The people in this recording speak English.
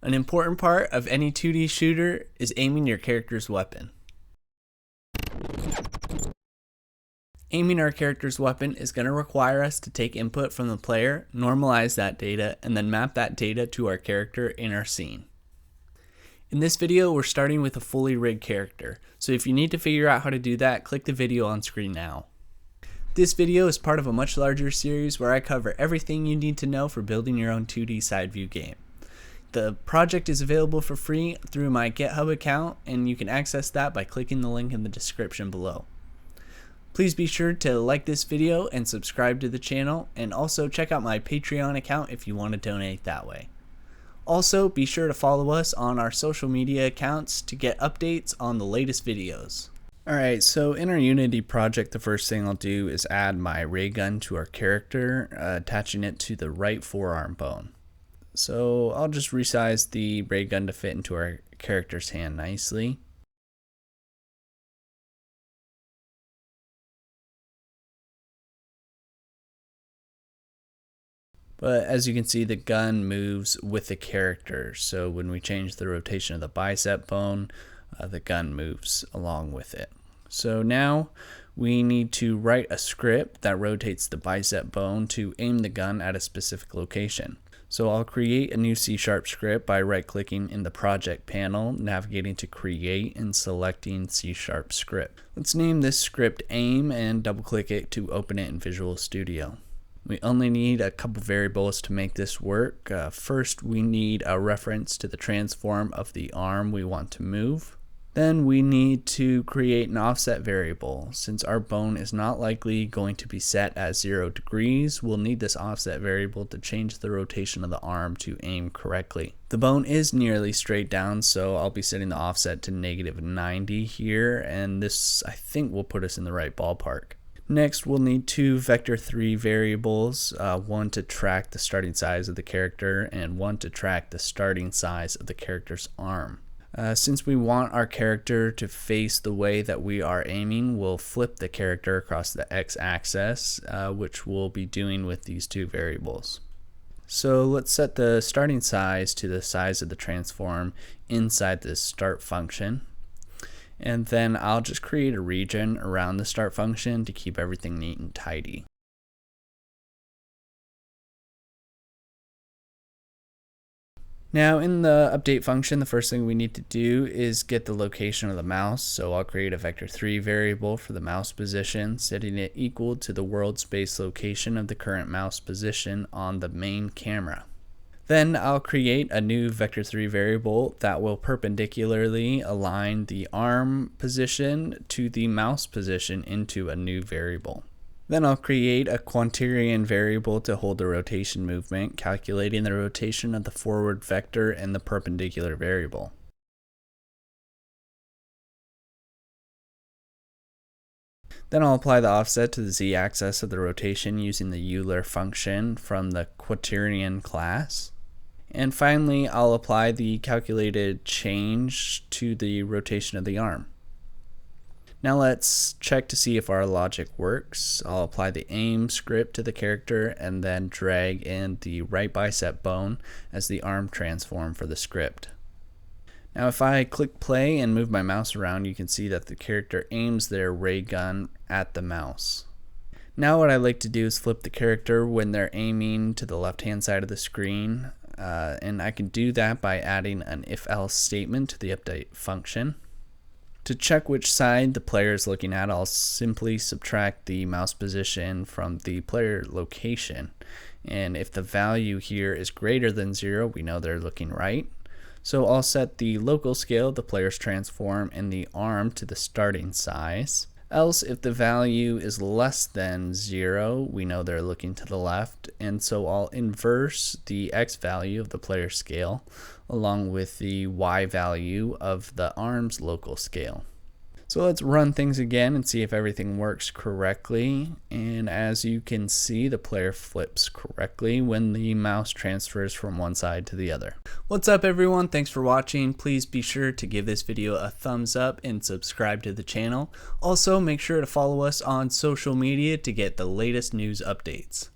An important part of any 2D shooter is aiming your character's weapon. Aiming our character's weapon is going to require us to take input from the player, normalize that data, and then map that data to our character in our scene. In this video, we're starting with a fully rigged character, so if you need to figure out how to do that, click the video on screen now. This video is part of a much larger series where I cover everything you need to know for building your own 2D side view game. The project is available for free through my GitHub account, and you can access that by clicking the link in the description below. Please be sure to like this video and subscribe to the channel, and also check out my Patreon account if you want to donate that way. Also, be sure to follow us on our social media accounts to get updates on the latest videos. Alright, so in our Unity project, the first thing I'll do is add my ray gun to our character, attaching it to the right forearm bone. So I'll just resize the ray gun to fit into our character's hand nicely. But as you can see, the gun moves with the character. So when we change the rotation of the bicep bone, the gun moves along with it. So now we need to write a script that rotates the bicep bone to aim the gun at a specific location. So I'll create a new C# script by right-clicking in the project panel, navigating to create and selecting C# script. Let's name this script aim and double-click it to open it in Visual Studio. We only need a couple variables to make this work. First, we need a reference to the transform of the arm we want to move. Then we need to create an offset variable. Since our bone is not likely going to be set at 0 degrees, we'll need this offset variable to change the rotation of the arm to aim correctly. The bone is nearly straight down, so I'll be setting the offset to -90 here, and this I think will put us in the right ballpark. Next, we'll need two vector3 variables, one to track the starting size of the character and one to track the starting size of the character's arm. Since we want our character to face the way that we are aiming, we'll flip the character across the x-axis, which we'll be doing with these two variables. So let's set the starting size to the size of the transform inside this start function. And then I'll just create a region around the start function to keep everything neat and tidy. Now in the update function, the first thing we need to do is get the location of the mouse. So I'll create a vector3 variable for the mouse position, setting it equal to the world space location of the current mouse position on the main camera. Then I'll create a new vector3 variable that will perpendicularly align the arm position to the mouse position into a new variable. Then I'll create a quaternion variable to hold the rotation movement, calculating the rotation of the forward vector and the perpendicular variable. Then I'll apply the offset to the z-axis of the rotation using the Euler function from the quaternion class. And finally, I'll apply the calculated change to the rotation of the arm. Now let's check to see if our logic works. I'll apply the aim script to the character and then drag in the right bicep bone as the arm transform for the script. Now if I click play and move my mouse around, you can see that the character aims their ray gun at the mouse. Now what I like to do is flip the character when they're aiming to the left-hand side of the screen. And I can do that by adding an if-else statement to the update function. To check which side the player is looking at, I'll simply subtract the mouse position from the player location. And if the value here is greater than 0, we know they're looking right. So I'll set the local scale of the player's transform and the arm to the starting size. Else, if the value is less than 0, we know they're looking to the left, and so I'll inverse the x value of the player scale along with the y value of the arm's local scale. So let's run things again and see if everything works correctly. And as you can see, the player flips correctly when the mouse transfers from one side to the other. What's up everyone? Thanks for watching. Please be sure to give this video a thumbs up and subscribe to the channel. Also, make sure to follow us on social media to get the latest news updates.